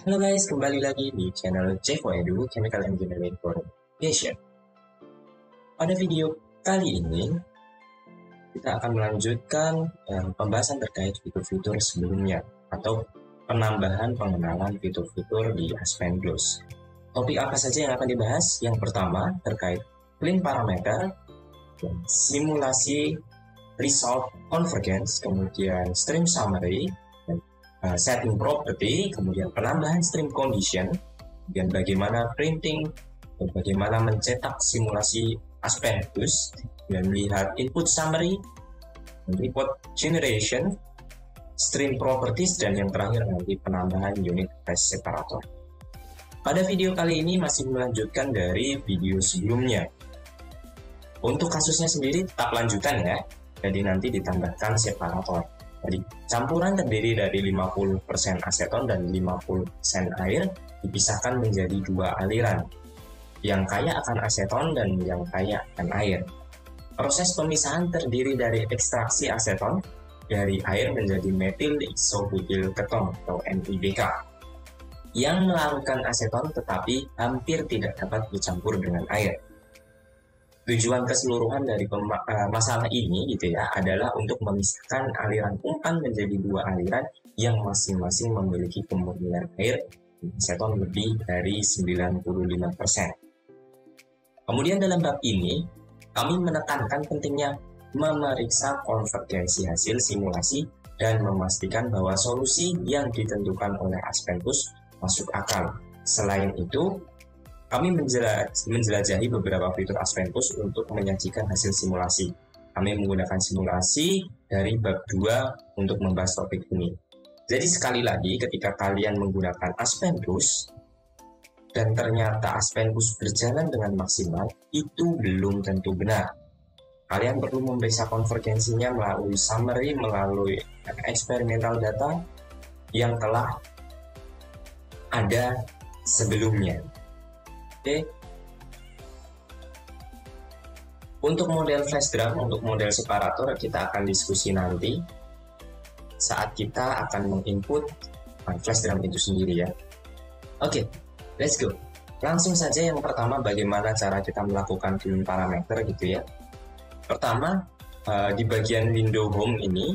Halo guys, kembali lagi di channel Cevo Edu, Chemical Engineering for Education. Pada video kali ini, kita akan melanjutkan pembahasan terkait fitur-fitur sebelumnya, atau penambahan pengenalan fitur-fitur di Aspendos. Topik apa saja yang akan dibahas? Yang pertama, terkait clean parameter, simulasi result convergence, kemudian stream summary, setting property, kemudian penambahan stream condition, kemudian bagaimana printing, dan bagaimana mencetak simulasi Aspendos, dan melihat input summary, report generation, stream properties, dan yang terakhir nanti penambahan unit phase separator. Pada video kali ini masih melanjutkan dari video sebelumnya. Untuk kasusnya sendiri tetap lanjutan ya, jadi nanti ditambahkan separator. Jadi campuran terdiri dari 50% aseton dan 50% air dipisahkan menjadi dua aliran, yang kaya akan aseton dan yang kaya akan air. Proses pemisahan terdiri dari ekstraksi aseton dari air menjadi metil isobutyl keton atau MIBK, yang melarutkan aseton tetapi hampir tidak dapat bercampur dengan air. Tujuan keseluruhan dari masalah ini gitu ya adalah untuk memisahkan aliran umpan menjadi dua aliran yang masing-masing memiliki kemurnian air aseton lebih dari 95%. Kemudian dalam bab ini kami menekankan pentingnya memeriksa konvergensi hasil simulasi dan memastikan bahwa solusi yang ditentukan oleh Aspendos masuk akal. Selain itu, kami menjelajahi beberapa fitur Aspendos untuk menyajikan hasil simulasi. Kami menggunakan simulasi dari bab 2 untuk membahas topik ini. Jadi sekali lagi, ketika kalian menggunakan Aspendos dan ternyata Aspendos berjalan dengan maksimal, itu belum tentu benar. Kalian perlu memeriksa konvergensinya melalui summary, melalui eksperimental data yang telah ada sebelumnya. Oke. Untuk model flash drum, untuk model separator kita akan diskusi nanti saat kita akan menginput flash drum itu sendiri ya. Oke, let's go. Langsung saja yang pertama, bagaimana cara kita melakukan clean parameter gitu ya. Pertama, di bagian window home ini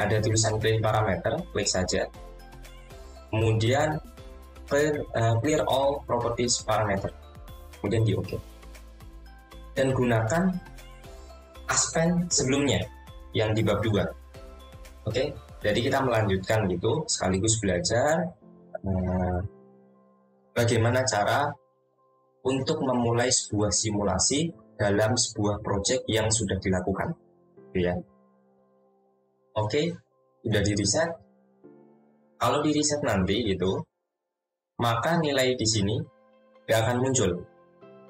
ada tulisan clean parameter, klik saja. Kemudian clear all properties parameter. Kemudian di OK. Dan gunakan Aspen sebelumnya yang di bab 2. Oke, jadi kita melanjutkan gitu sekaligus belajar bagaimana cara untuk memulai sebuah simulasi dalam sebuah project yang sudah dilakukan. Ya. Oke, sudah di reset. Kalau di reset nanti gitu, maka nilai di sini tidak akan muncul.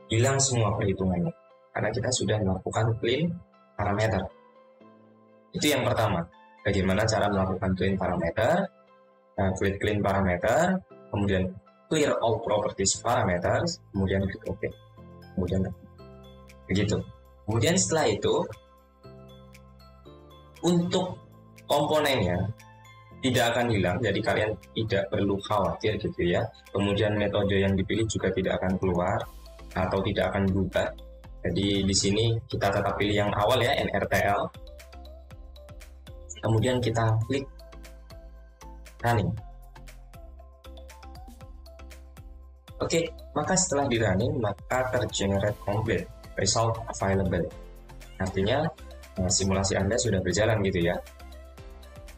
Hilang semua perhitungannya karena kita sudah melakukan clean parameter. Itu yang pertama, bagaimana cara melakukan clean parameter. Clean parameter, kemudian clear all properties parameters, kemudian klik OK, kemudian begitu. Kemudian setelah itu untuk komponennya tidak akan hilang, jadi kalian tidak perlu khawatir gitu ya. Kemudian metode yang dipilih juga tidak akan keluar atau tidak akan berubah. Jadi di sini kita tetap pilih yang awal ya, NRTL. Kemudian kita klik running. Oke, maka setelah di running maka tergenerate complete result available. Artinya simulasi Anda sudah berjalan gitu ya.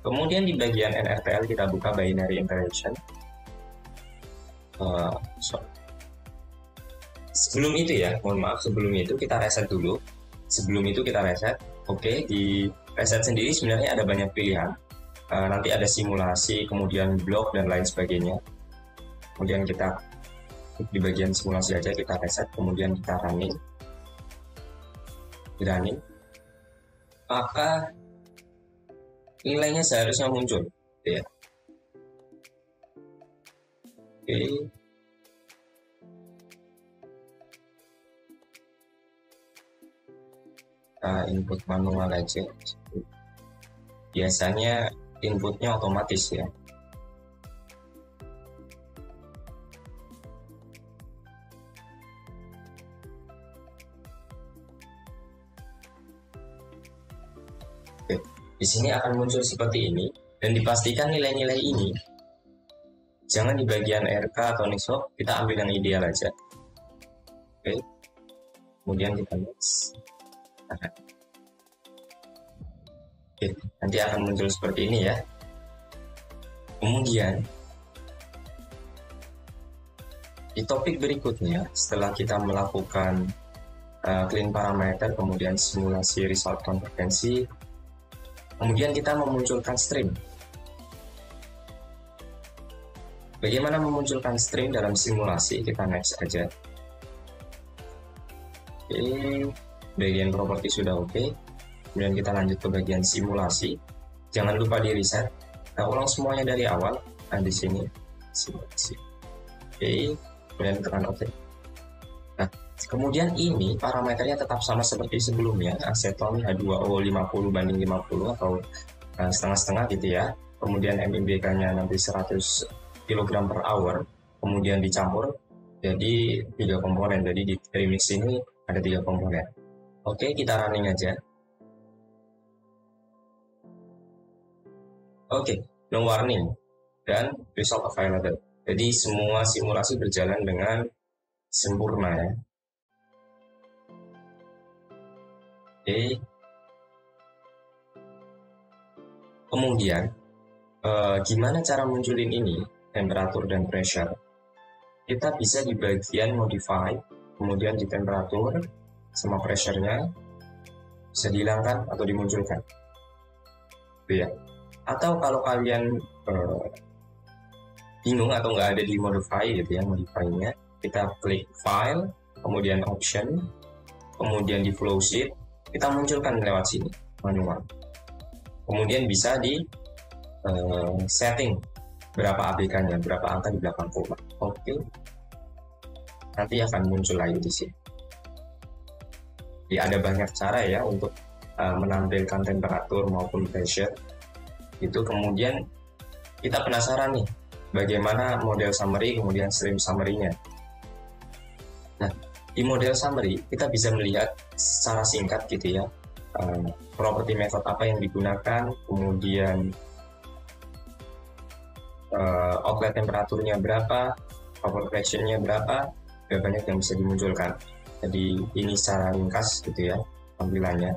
Kemudian di bagian NRTL kita buka binary interaction. Sebelum itu ya, mohon maaf, sebelum itu kita reset dulu. Sebelum itu kita reset. Oke, di reset sendiri sebenarnya ada banyak pilihan. Nanti ada simulasi, kemudian blok dan lain sebagainya. Kemudian kita di bagian simulasi aja kita reset, kemudian kita running. Di running, maka nilainya seharusnya muncul ya. Oke. Input manual aja. Biasanya inputnya otomatis ya. Di sini akan muncul seperti ini, dan dipastikan nilai-nilai ini jangan di bagian RK atau NISOP, kita ambil yang ideal aja. Oke, kemudian kita next. Oke, nanti akan muncul seperti ini ya. Kemudian di topik berikutnya, setelah kita melakukan clean parameter, kemudian simulasi result konvergensi, kemudian kita memunculkan stream. Bagaimana memunculkan stream dalam simulasi? Kita next aja. Oke, bagian properti sudah oke. Kemudian kita lanjut ke bagian simulasi. Jangan lupa di reset. Kita ulang semuanya dari awal. Nah, di sini simulasi. Oke, kemudian tekan OK. Nah, kemudian ini parameternya tetap sama seperti sebelumnya. Aseton H2O 50 banding 50 atau setengah-setengah gitu ya. Kemudian MIBK-nya nanti 100 kg per hour, kemudian dicampur jadi 3 komponen. Jadi di remix ini ada 3 komponen. Oke, kita running aja. Oke, no warning dan result available. Jadi semua simulasi berjalan dengan sempurna ya. Oke. Kemudian gimana cara munculin ini? Temperatur dan pressure. Kita bisa di bagian modify, kemudian di temperatur sama pressure-nya bisa dihilangkan atau dimunculkan. Gitu ya. Atau kalau kalian bingung atau nggak ada di modify gitu ya, modify-nya, kita klik file, kemudian option, kemudian di flow sheet, kita munculkan lewat sini manual. Kemudian bisa di setting berapa ABK-nya, berapa angka di belakang koma. Oke. Nanti akan muncul lagi di sini. Jadi ada banyak cara ya untuk menampilkan temperatur maupun pressure. Itu kemudian kita penasaran nih, bagaimana model summary kemudian stream summary-nya. Nah, di model summary kita bisa melihat secara singkat gitu ya, property method apa yang digunakan, kemudian outlet temperaturnya berapa, vapor fraction-nya berapa, ada banyak yang bisa dimunculkan. Jadi ini secara ringkas gitu ya tampilannya.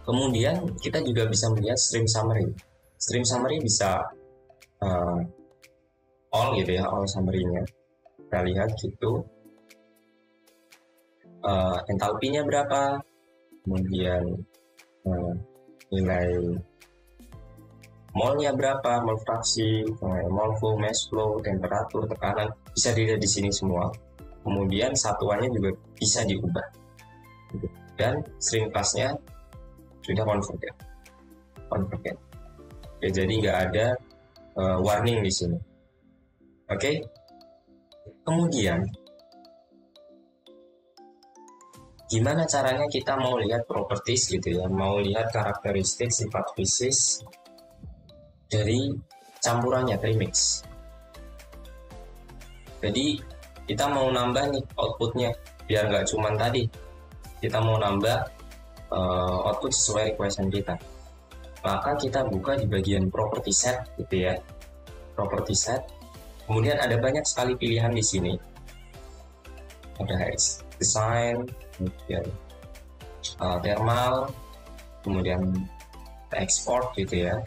Kemudian kita juga bisa melihat stream summary. Stream summary bisa all gitu ya, all summary-nya. Kita lihat gitu. Entalpinya berapa, kemudian nilai molnya berapa, mol fraksi, mol flow, mass flow, temperatur, tekanan, bisa dilihat di sini semua. Kemudian satuannya juga bisa diubah. Dan stream class-nya sudah converted. Oke, jadi nggak ada warning di sini. Oke. Kemudian gimana caranya kita mau lihat properties gitu ya, mau lihat karakteristik sifat fisis dari campurannya premix. Jadi kita mau nambah nih outputnya biar nggak cuman tadi, kita mau nambah output sesuai requestan kita. Maka kita buka di bagian property set gitu ya, property set. Kemudian ada banyak sekali pilihan di sini. Ada design, kemudian thermal, kemudian export gitu ya.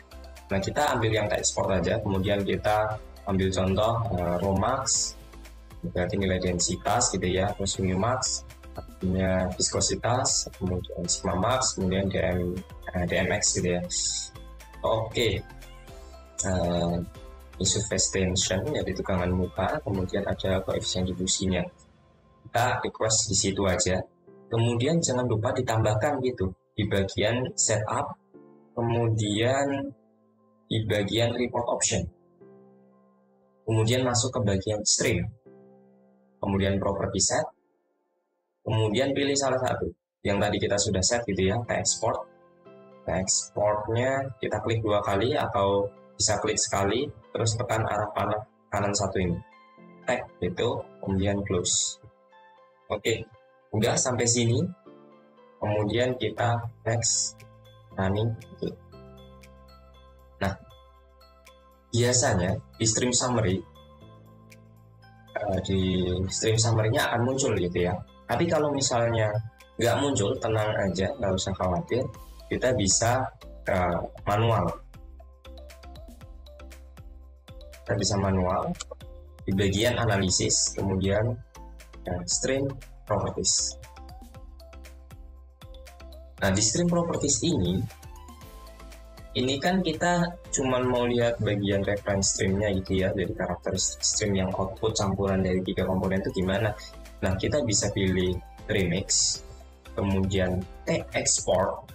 Nah, kita ambil yang export aja, kemudian kita ambil contoh Romax, berarti nilai densitas gitu ya, terus Max, punya viskositas, kemudian Sigma Max, kemudian DMX gitu ya. Oke. Surface tension, yaitu tegangan muka, kemudian ada koefisien difusinya. Kita request di situ aja. Kemudian jangan lupa ditambahkan gitu di bagian setup, kemudian di bagian report option, kemudian masuk ke bagian stream, kemudian property set, kemudian pilih salah satu yang tadi kita sudah set gitu ya, export. Exportnya kita klik 2 kali atau bisa klik sekali, terus tekan arah panah kanan satu ini, tag gitu, kemudian close. Oke, udah sampai sini, kemudian kita next running. biasanya di stream summary, di stream summary-nya akan muncul gitu ya. Tapi kalau misalnya nggak muncul, tenang aja, nggak usah khawatir. Kita bisa manual. Kita bisa manual di bagian analisis, kemudian stream properties. Nah, di stream properties ini kan kita cuman mau lihat bagian reference streamnya gitu ya, dari karakteristik stream yang output campuran dari 3 komponen itu gimana. Nah, kita bisa pilih remix, kemudian export,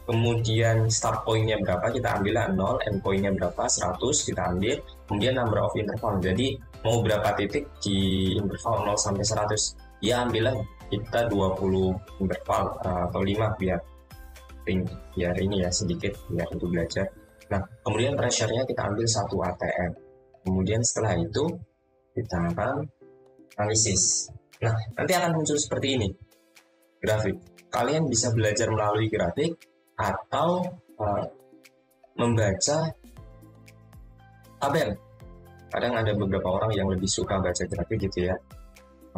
kemudian start point-nya berapa, kita ambil 0, end point-nya berapa, 100 kita ambil, kemudian number of interval, jadi mau berapa titik di interval 0 sampai 100, ya ambillah kita 20 interval atau 5 biar ini ya sedikit, biar itu belajar. Nah, kemudian pressure-nya kita ambil 1 atm, kemudian setelah itu kita akan analisis. Nah, nanti akan muncul seperti ini grafik. Kalian bisa belajar melalui grafik atau membaca tabel. Kadang ada beberapa orang yang lebih suka baca grafik gitu ya,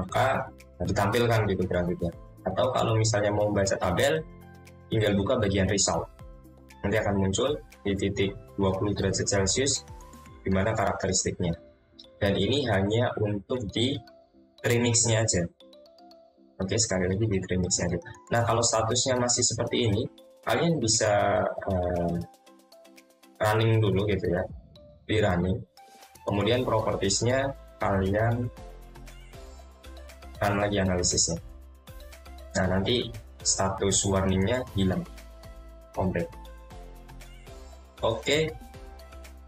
maka ditampilkan gitu grafiknya. Atau kalau misalnya mau baca tabel, tinggal buka bagian result, nanti akan muncul di titik 20 derajat Celcius dimana karakteristiknya. Dan ini hanya untuk di remixnya aja. Oke, sekali lagi di remixnya aja. Nah, kalau statusnya masih seperti ini, kalian bisa running dulu gitu ya, di running, kemudian propertiesnya kalian run lagi analisisnya. Nah, nanti status warningnya hilang komplit. Oke,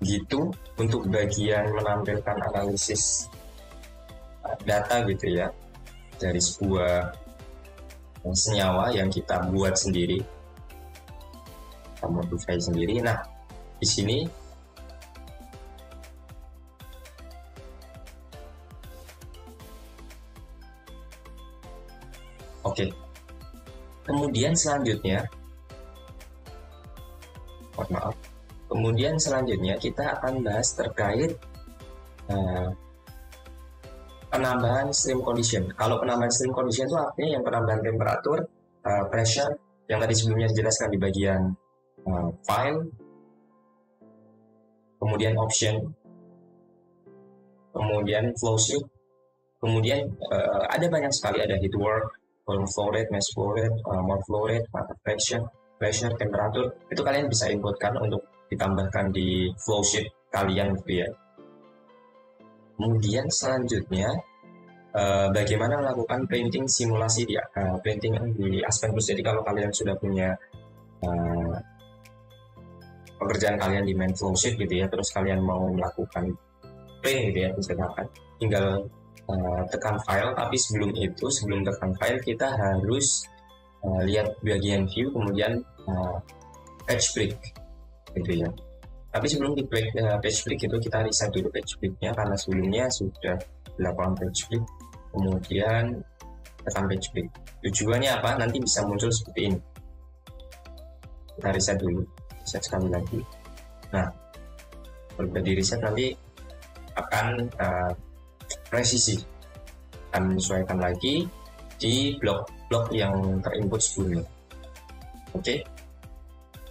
gitu untuk bagian menampilkan analisis data gitu ya, dari sebuah senyawa yang kita buat sendiri, kita modify sendiri. Nah, di sini oke. Kemudian selanjutnya, kemudian selanjutnya kita akan bahas terkait penambahan stream condition. Kalau penambahan stream condition itu artinya yang penambahan temperatur, pressure, yang tadi sebelumnya dijelaskan di bagian file, kemudian option, kemudian flow sheet, kemudian ada banyak sekali, ada heat work, volume flow rate, mass flow rate, mole flow rate, pressure, temperatur, itu kalian bisa inputkan untuk ditambahkan di flow sheet kalian gitu ya. Kemudian selanjutnya bagaimana melakukan printing simulasi di printing di Aspen Plus. Jadi kalau kalian sudah punya pekerjaan kalian di main flow sheet gitu ya, terus kalian mau melakukan print gitu ya, misalkan tinggal tekan file. Tapi sebelum tekan file kita harus lihat bagian view, kemudian page break gitu ya. Tapi sebelum di page break itu kita reset dulu page breaknya, karena sebelumnya sudah dilakukan page break, kemudian tekan page break. Tujuannya apa? Nanti bisa muncul seperti ini. Kita reset dulu, reset sekali lagi. Nah, setelah di reset nanti akan presisi, akan menyesuaikan lagi di blok-blok yang terinput sebelumnya. Oke.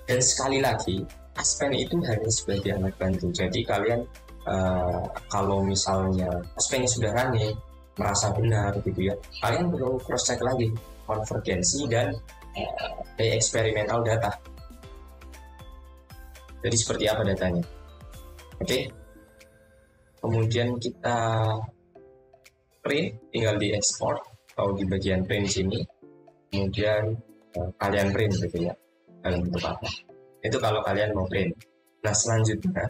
Dan sekali lagi, Aspen itu hanya sebagai alat bantu. Jadi kalian kalau misalnya Aspen sudah running, merasa benar gitu ya, kalian perlu cross check lagi konvergensi dan eksperimental data. Jadi seperti apa datanya? Oke. Kemudian kita print, tinggal di export atau di bagian print sini, kemudian kalian print gitu ya, dalam bentuk apa. Itu kalau kalian mau print. Nah, selanjutnya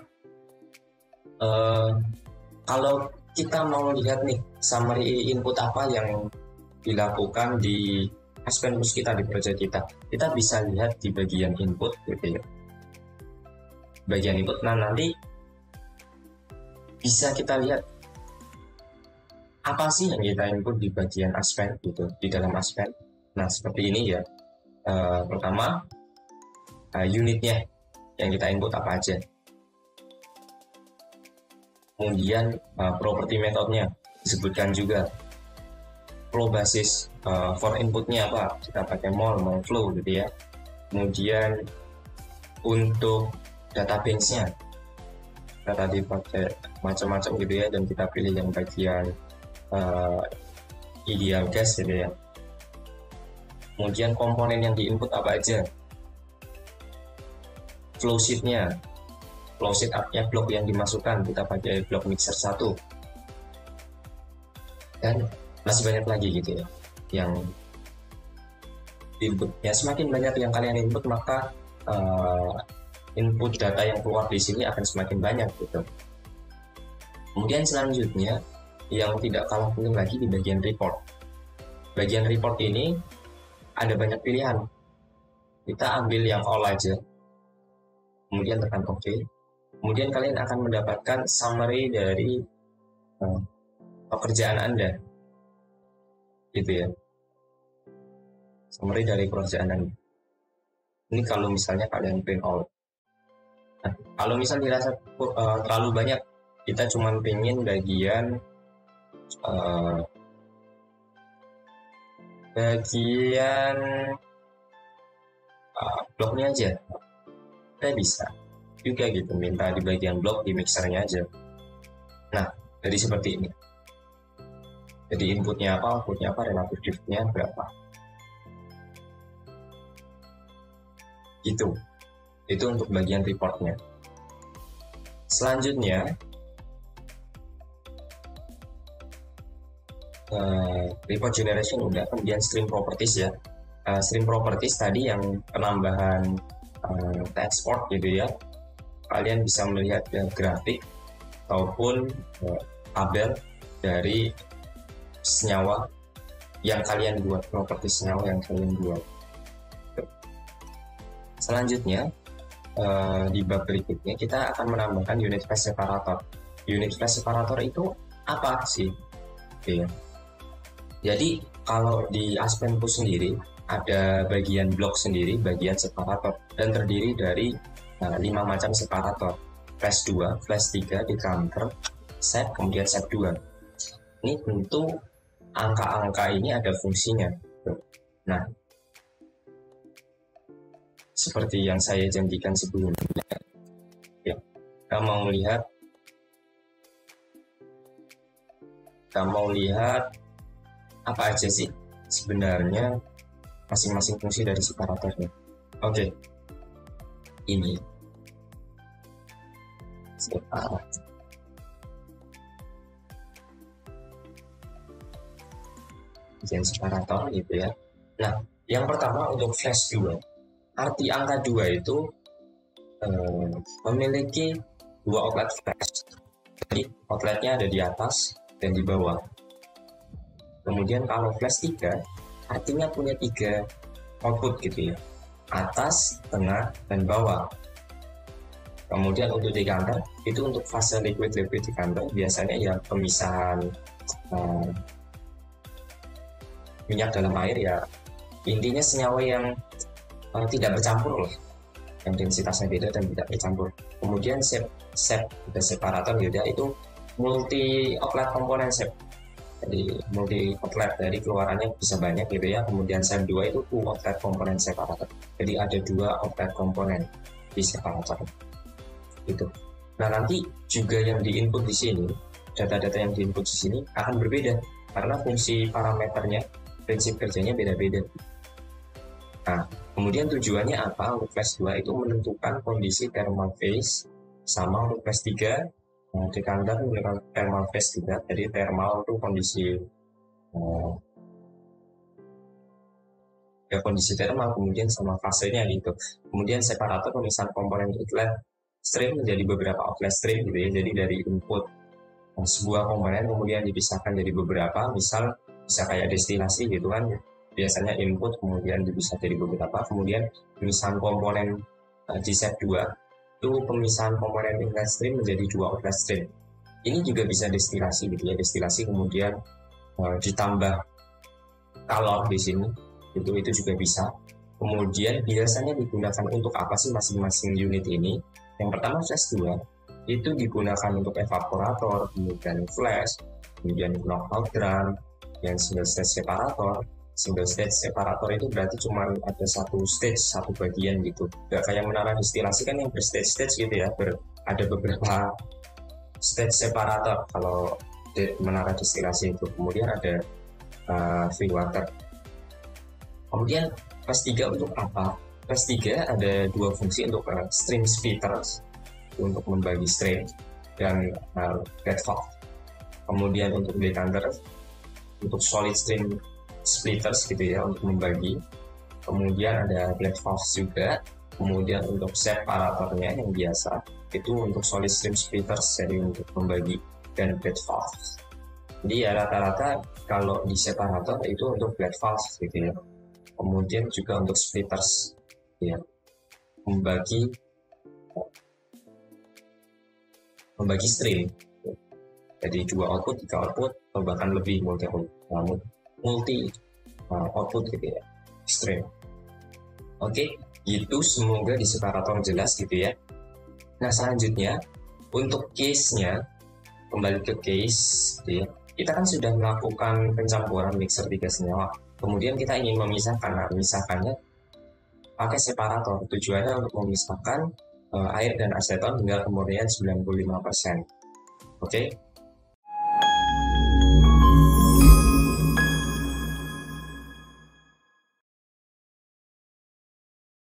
kalau kita mau lihat nih summary input apa yang dilakukan di Aspen Plus kita, di project kita bisa lihat di bagian input gitu ya. Bagian input, nah nanti bisa kita lihat apa sih yang kita input di bagian Aspen gitu, di dalam Aspen. Nah, seperti ini ya. Pertama, unitnya yang kita input apa aja. Kemudian property metodenya disebutkan juga. Flow basis for inputnya apa, kita pakai mol flow gitu ya. Kemudian untuk database-nya kita tadi pakai macam-macam gitu ya, dan kita pilih yang bagian ideal gas gitu ya. Kemudian komponen yang diinput apa aja, flow sheet-nya. Flow sheet artinya blok yang dimasukkan, kita pakai blok mixer 1. Dan masih banyak lagi gitu ya yang input. Ya, semakin banyak yang kalian input, maka input data yang keluar di sini akan semakin banyak gitu. Kemudian selanjutnya yang tidak kalah penting lagi di bagian report. Bagian report ini ada banyak pilihan. Kita ambil yang all aja, kemudian tekan OK. Kemudian kalian akan mendapatkan summary dari pekerjaan Anda, gitu ya. Summary dari pekerjaan Anda. Ini kalau misalnya kalian print all. Nah, kalau misalnya dirasa terlalu banyak, kita cuma pengen bagian bloknya aja, kita bisa juga gitu minta di bagian blok di mixernya aja. Nah, jadi seperti ini. Jadi inputnya apa, outputnya apa, relative diff-nya berapa. Itu untuk bagian reportnya. Selanjutnya report generation udah, kemudian stream properties ya. Stream properties tadi yang penambahan export gitu ya. Kalian bisa melihat grafik ataupun tabel dari senyawa yang kalian buat, properti senyawa yang kalian buat. Selanjutnya di bab berikutnya kita akan menambahkan unit phase separator. Unit phase separator itu apa sih? Oke. Jadi kalau di Aspenco sendiri ada bagian blok sendiri, bagian separator, dan terdiri dari 5 macam separator. Flash 2, flash 3, decanter, set, kemudian set 2. Ini tentu angka-angka ini ada fungsinya. Nah, seperti yang saya janjikan sebelumnya, ya, kita mau lihat apa aja sih sebenarnya masing-masing fungsi dari separatornya. Oke. Ini bagian separator gitu ya. Nah, yang pertama untuk flash 2. Arti angka 2 itu memiliki 2 outlet flash. Jadi outletnya ada di atas dan di bawah. Kemudian kalau flash 3 artinya punya 3 output gitu ya, atas, tengah, dan bawah. Kemudian untuk decanter itu untuk fase liquid decanter, biasanya ya pemisahan minyak dalam air ya, intinya senyawa yang tidak bercampur loh, yang densitasnya beda dan tidak bercampur. Kemudian separator gitu itu multi outlet komponen jadi multi outlet, dari keluarannya bisa banyak gitu ya. Kemudian SEP 2 itu outlet komponen separator, jadi ada 2 outlet komponen di separator itu. Nah, nanti juga yang diinput di sini, data-data yang diinput di sini akan berbeda karena fungsi parameternya, prinsip kerjanya beda-beda. Nah, kemudian tujuannya apa? Untuk flash 2 itu menentukan kondisi thermal phase, sama untuk flash 3 decanter menggunakan thermal phase juga. Jadi thermal itu kondisi thermal, kemudian sama fasenya gitu. Kemudian separator pemisahan komponen outlet stream menjadi beberapa outlet stream gitu ya. Jadi dari input sebuah komponen kemudian dipisahkan jadi beberapa, misal bisa kayak destilasi gitu kan, biasanya input kemudian dipisah jadi beberapa. Kemudian pemisahan komponen di set 2 itu pemisahan komponen inlet stream menjadi 2 outlet stream. Ini juga bisa destilasi gitu ya, destilasi kemudian ditambah kalor di sini, itu juga bisa. Kemudian biasanya digunakan untuk apa sih masing-masing unit ini? Yang pertama flash 2 itu digunakan untuk evaporator, kemudian flash, kemudian knockout drum, yang single stage separator. Single stage separator itu berarti cuma ada satu stage, satu bagian gitu. Gak kayak menara distilasi kan yang berstage-stage gitu ya, ada beberapa stage separator kalau menara distilasi itu. Kemudian ada free water. Kemudian kelas 3 untuk apa? Kelas 3 ada dua fungsi untuk stream splitters untuk membagi stream dan red valve. Kemudian untuk decanter untuk solid stream splitters gitu ya untuk membagi. Kemudian ada black valve juga. Kemudian untuk separatornya yang biasa itu untuk solid stream splitters jadi untuk membagi dan black valve. Jadi ya rata-rata kalau di separator itu untuk black valve gitu ya. Kemudian juga untuk splitters ya membagi stream. Jadi 2 output, 3 output, atau bahkan lebih multi output gitu ya, stream. Oke, gitu semoga di separator jelas gitu ya. Nah selanjutnya untuk case-nya, kembali ke case gitu ya. Kita kan sudah melakukan pencampuran mixer 3 senyawa. Kemudian kita ingin memisahkan, nah memisahkannya pakai separator. Tujuannya untuk memisahkan air dan aseton hingga kemurnian 95%. Oke,